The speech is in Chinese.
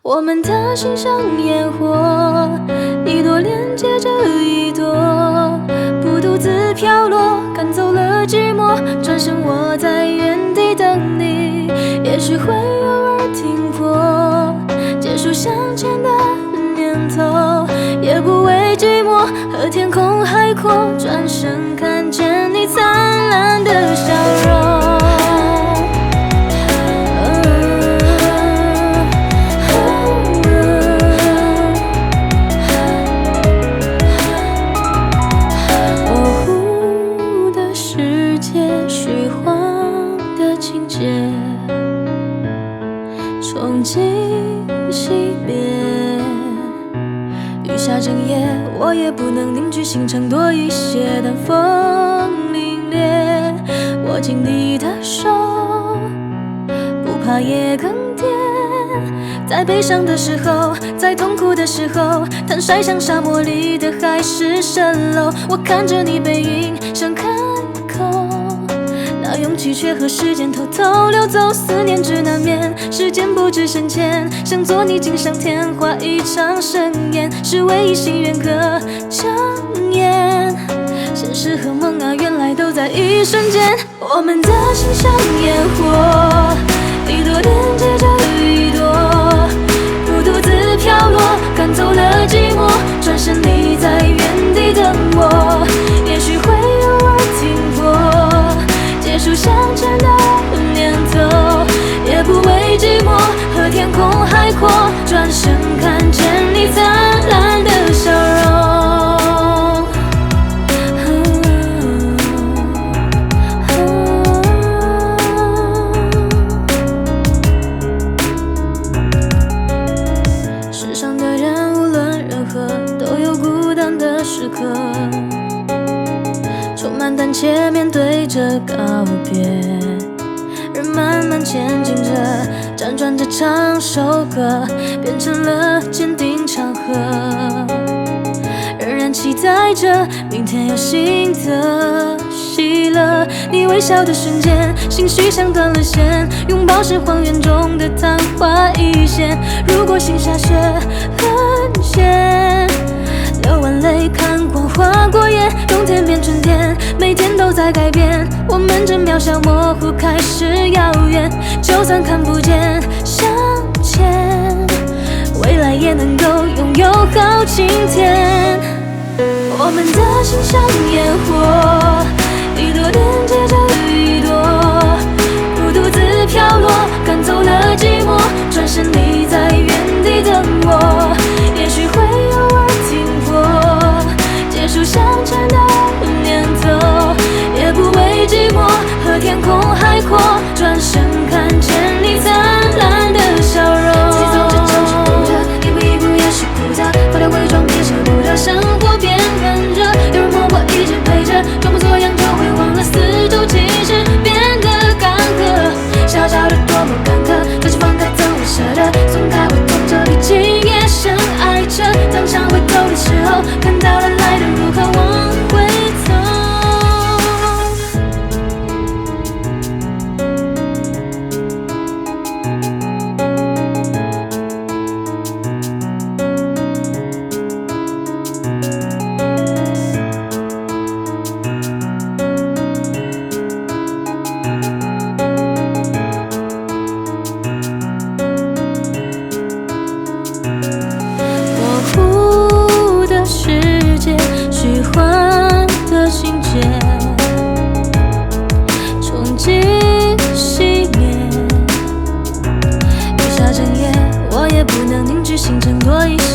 我们的心像烟火，一朵连接着一朵，不独自飘落，赶走了寂寞。转身我在原地等你，也许会偶尔停泊，结束向前的念头，也不畏寂寞和天空海阔。转身看见你灿烂的笑容。虚幻的情节，憧憬惜别。雨下整夜，我也不能凝聚心肠多一些，但风凛冽，握紧你的手，不怕夜更迭。在悲伤的时候，在痛苦的时候，坦率像沙漠里的海市蜃楼。我看着你背影，想开口。勇气却和时间偷偷溜走，思念只难眠，时间不知深浅，想做你锦上添花一场盛宴，是唯一心愿可强颜。现实和梦啊，原来都在一瞬间。我们的心像烟火，一朵连接着一朵，不独自飘落，赶走了寂寞。转身你在原地等我，也许会偶尔停泊，结束向前的念头，也不畏寂寞和天空海阔。转身看见你灿烂的笑容。世上的人无论任何，都有孤单的时刻，充满胆怯面对着告别，人慢慢前进着，辗转着唱首歌，变成了坚定长河。仍然期待着明天有新的喜乐。你微笑的瞬间，心绪像断了线，拥抱是荒原中的昙花一现。如果心下雪很咸，流完泪看光划过眼，冬天变春天，每天都在改变，我们正渺小模糊开始遥远。就算看不见向前，未来也能够拥有好晴天。我们的心像烟火，一朵连接着一朵，不独自飘落，赶走了寂寞。转身你在原地等我，也许会偶尔停泊，结束向前的念头，也不畏寂寞和天空海阔。转身看见你灿烂的笑容。自己走着就是哭着，一步一步也是哭着，抛掉伪装别舍不得，生活变很热，有人默默一直陪着，装模作样就会忘了四周其实变得干涸。小小的多么坎坷，可是放开怎会舍得，松开会痛着，毕竟也深爱着。当想回头的时候，看到了来的路，渴望回头。虚幻的情节，憧憬熄灭。雨下整夜，我也不能凝聚心肠多一些。